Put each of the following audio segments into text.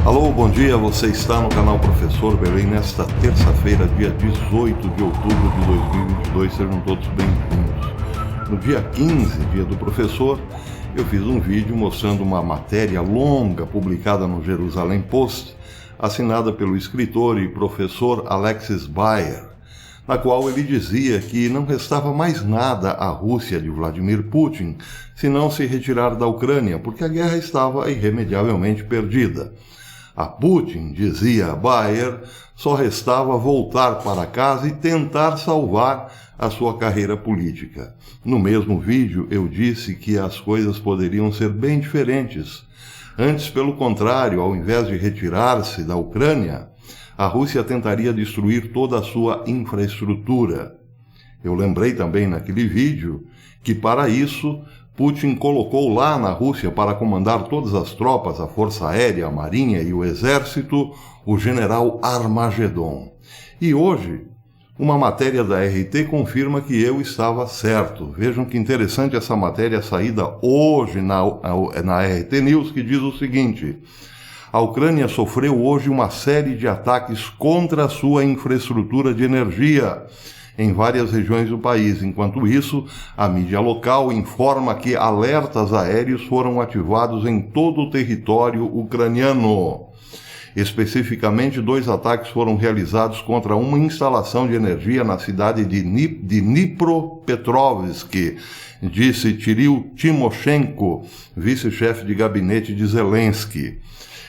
Alô, bom dia, você está no canal Professor Belém nesta terça-feira, dia 18 de outubro de 2022, sejam todos bem-vindos. No dia 15, dia do professor, eu fiz um vídeo mostrando uma matéria longa publicada no Jerusalém Post, assinada pelo escritor e professor Alexis Baer, na qual ele dizia que não restava mais nada à Rússia de Vladimir Putin senão se retirar da Ucrânia, porque a guerra estava irremediavelmente perdida. A Putin, dizia Baer, só restava voltar para casa e tentar salvar a sua carreira política. No mesmo vídeo, eu disse que as coisas poderiam ser bem diferentes. Antes, pelo contrário, ao invés de retirar-se da Ucrânia, a Rússia tentaria destruir toda a sua infraestrutura. Eu lembrei também naquele vídeo que, para isso, Putin colocou lá na Rússia para comandar todas as tropas, a Força Aérea, a Marinha e o Exército, o general Armagedon. E hoje, uma matéria da RT confirma que eu estava certo. Vejam que interessante essa matéria saída hoje na RT News, que diz o seguinte: a Ucrânia sofreu hoje uma série de ataques contra a sua infraestrutura de energia em várias regiões do país. Enquanto isso, a mídia local informa que alertas aéreos foram ativados em todo o território ucraniano. Especificamente, 2 ataques foram realizados contra uma instalação de energia na cidade de Dnipropetrovsk, disse Kirill Timoshenko, vice-chefe de gabinete de Zelensky.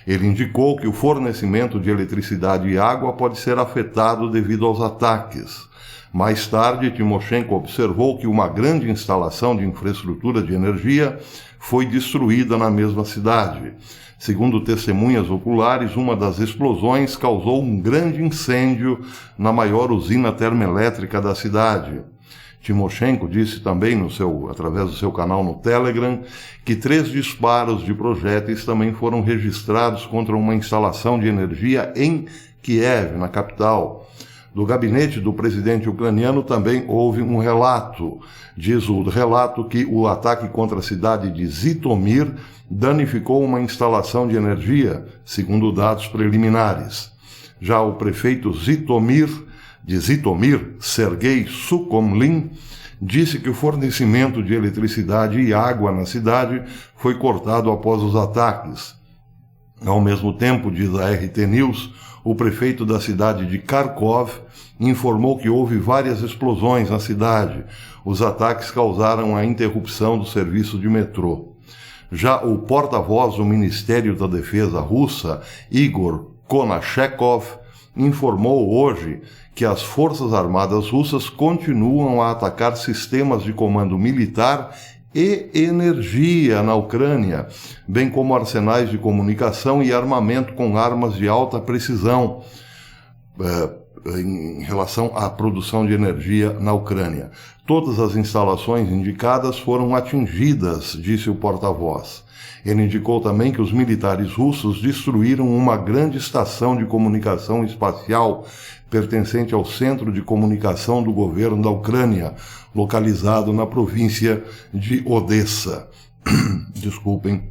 Ele indicou que o fornecimento de eletricidade e água pode ser afetado devido aos ataques. Mais tarde, Timoshenko observou que uma grande instalação de infraestrutura de energia foi destruída na mesma cidade. Segundo testemunhas oculares, uma das explosões causou um grande incêndio na maior usina termoelétrica da cidade. Timoshenko disse também, através do seu canal no Telegram, que 3 disparos de projéteis também foram registrados contra uma instalação de energia em Kiev, na capital. Do gabinete do presidente ucraniano também houve um relato. Diz o relato que o ataque contra a cidade de Zitomir danificou uma instalação de energia, segundo dados preliminares. Já o prefeito de Zitomir, Sergei Sukhomlin, disse que o fornecimento de eletricidade e água na cidade foi cortado após os ataques. Ao mesmo tempo, diz a RT News, o prefeito da cidade de Kharkov informou que houve várias explosões na cidade. Os ataques causaram a interrupção do serviço de metrô. Já o porta-voz do Ministério da Defesa russa, Igor Konashekov, informou hoje que as Forças Armadas russas continuam a atacar sistemas de comando militar e energia na Ucrânia, bem como arsenais de comunicação e armamento com armas de alta precisão em relação à produção de energia na Ucrânia. Todas as instalações indicadas foram atingidas, disse o porta-voz. Ele indicou também que os militares russos destruíram uma grande estação de comunicação espacial pertencente ao Centro de Comunicação do Governo da Ucrânia, localizado na província de Odessa. Desculpem.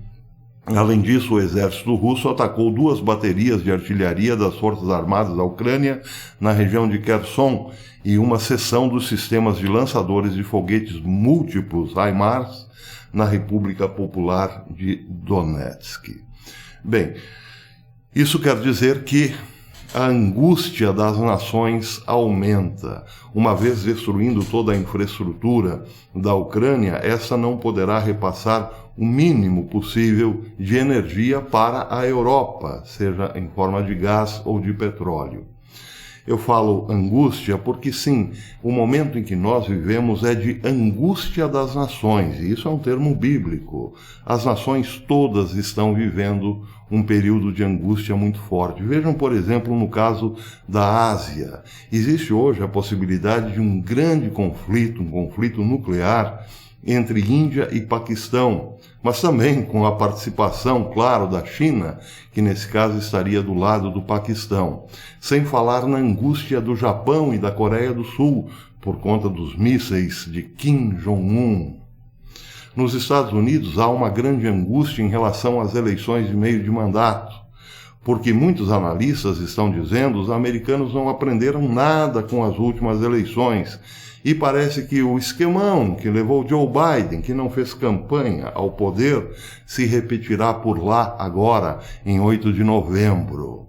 Além disso, o exército russo atacou 2 baterias de artilharia das Forças Armadas da Ucrânia na região de Kherson e uma seção dos sistemas de lançadores de foguetes múltiplos HIMARS na República Popular de Donetsk. Bem, isso quer dizer que a angústia das nações aumenta. Uma vez destruindo toda a infraestrutura da Ucrânia, essa não poderá repassar o mínimo possível de energia para a Europa, seja em forma de gás ou de petróleo. Eu falo angústia porque, sim, o momento em que nós vivemos é de angústia das nações, e isso é um termo bíblico. As nações todas estão vivendo um período de angústia muito forte. Vejam, por exemplo, no caso da Ásia. Existe hoje a possibilidade de um grande conflito, um conflito nuclear, entre Índia e Paquistão, mas também com a participação, claro, da China, que nesse caso estaria do lado do Paquistão, sem falar na angústia do Japão e da Coreia do Sul, por conta dos mísseis de Kim Jong-un. Nos Estados Unidos há uma grande angústia em relação às eleições de meio de mandato. porque muitos analistas estão dizendo que os americanos não aprenderam nada com as últimas eleições. E parece que o esquemão que levou Joe Biden, que não fez campanha ao poder, se repetirá por lá agora, em 8 de novembro.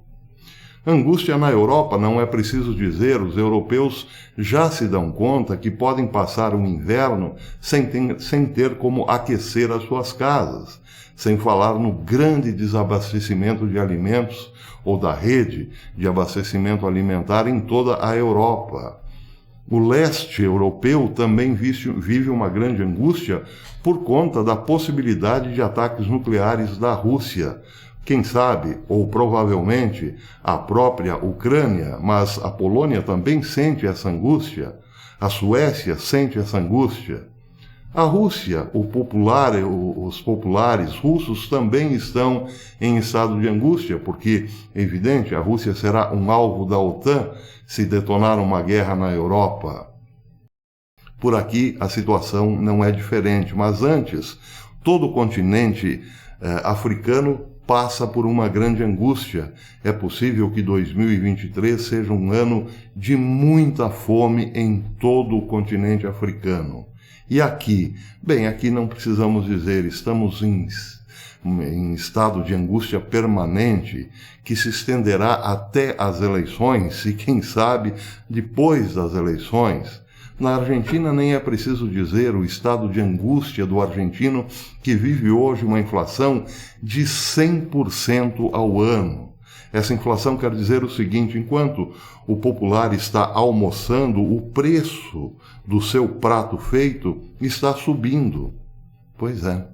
Angústia na Europa, não é preciso dizer, os europeus já se dão conta que podem passar o inverno sem ter como aquecer as suas casas, sem falar no grande desabastecimento de alimentos ou da rede de abastecimento alimentar em toda a Europa. O leste europeu também vive uma grande angústia por conta da possibilidade de ataques nucleares da Rússia. Quem sabe, ou provavelmente, a própria Ucrânia, mas a Polônia também sente essa angústia, a Suécia sente essa angústia. A Rússia, os populares russos também estão em estado de angústia, porque, é evidente, a Rússia será um alvo da OTAN se detonar uma guerra na Europa. Por aqui a situação não é diferente, mas antes, todo o continente africano passa por uma grande angústia. É possível que 2023 seja um ano de muita fome em todo o continente africano. E aqui? Bem, aqui não precisamos dizer, estamos em estado de angústia permanente que se estenderá até as eleições e, quem sabe, depois das eleições. Na Argentina nem é preciso dizer o estado de angústia do argentino que vive hoje uma inflação de 100% ao ano. Essa inflação quer dizer o seguinte: enquanto o popular está almoçando, o preço do seu prato feito está subindo. Pois é.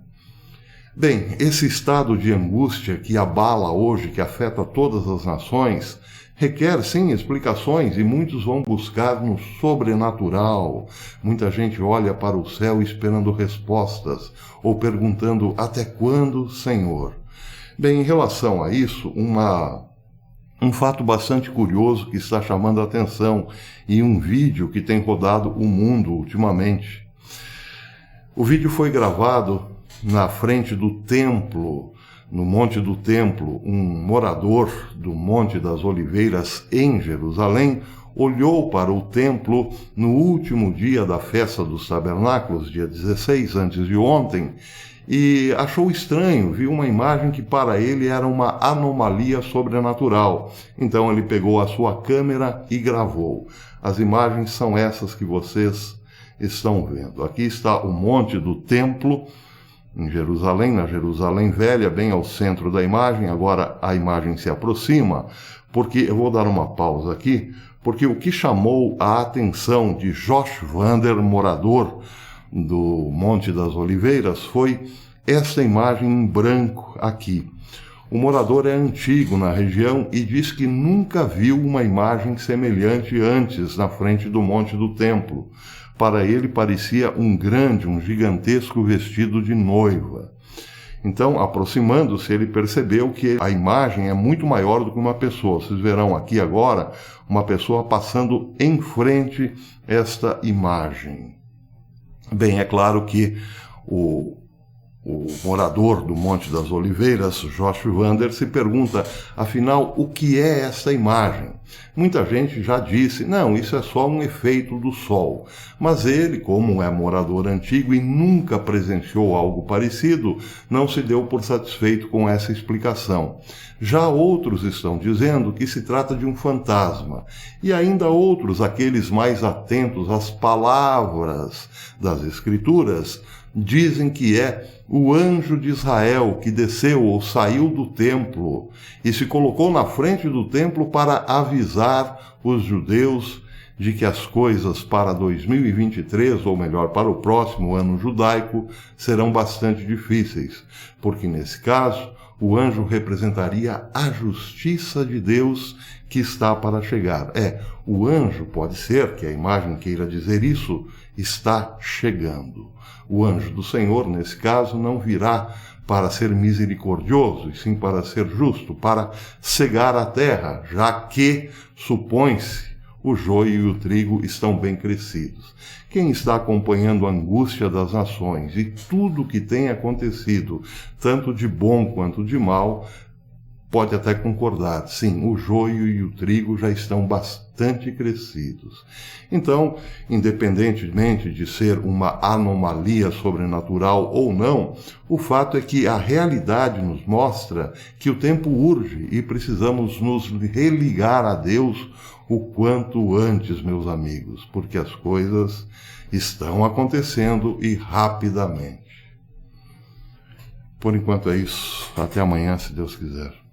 Bem, esse estado de angústia que abala hoje, que afeta todas as nações, requer, sim, explicações, e muitos vão buscar no sobrenatural. Muita gente olha para o céu esperando respostas, ou perguntando: até quando, Senhor? Bem, em relação a isso, um fato bastante curioso que está chamando a atenção em um vídeo que tem rodado o mundo ultimamente. O vídeo foi gravado na frente do templo, no Monte do Templo. Um morador do Monte das Oliveiras, em Jerusalém, olhou para o templo no último dia da festa dos tabernáculos, dia 16, antes de ontem, e achou estranho, viu uma imagem que para ele era uma anomalia sobrenatural. Então ele pegou a sua câmera e gravou. As imagens são essas que vocês estão vendo. Aqui está o Monte do Templo, em Jerusalém, na Jerusalém Velha, bem ao centro da imagem. Agora a imagem se aproxima, porque eu vou dar uma pausa aqui, porque o que chamou a atenção de Josh Vander, morador do Monte das Oliveiras, foi esta imagem em branco aqui. O morador é antigo na região e diz que nunca viu uma imagem semelhante antes na frente do Monte do Templo. Para ele parecia um gigantesco vestido de noiva. Então, aproximando-se, ele percebeu que a imagem é muito maior do que uma pessoa. Vocês verão aqui agora uma pessoa passando em frente a esta imagem. Bem, é claro que o morador do Monte das Oliveiras, Josh Vander, se pergunta, afinal, o que é esta imagem? Muita gente já disse, não, isso é só um efeito do sol. Mas ele, como é morador antigo e nunca presenciou algo parecido, não se deu por satisfeito com essa explicação. Já outros estão dizendo que se trata de um fantasma. E ainda outros, aqueles mais atentos às palavras das Escrituras, dizem que é o anjo de Israel que desceu ou saiu do templo e se colocou na frente do templo para avisar os judeus de que as coisas para 2023, ou melhor, para o próximo ano judaico, serão bastante difíceis, porque nesse caso o anjo representaria a justiça de Deus que está para chegar. O anjo, pode ser que a imagem queira dizer isso, está chegando. O anjo do Senhor, nesse caso, não virá para ser misericordioso, e sim para ser justo, para cegar a terra, já que, supõe-se, o joio e o trigo estão bem crescidos. Quem está acompanhando a angústia das nações e tudo o que tem acontecido, tanto de bom quanto de mal, pode até concordar. Sim, o joio e o trigo já estão bastante crescidos. Então, independentemente de ser uma anomalia sobrenatural ou não, o fato é que a realidade nos mostra que o tempo urge e precisamos nos religar a Deus o quanto antes, meus amigos, porque as coisas estão acontecendo e rapidamente. Por enquanto é isso. Até amanhã, se Deus quiser.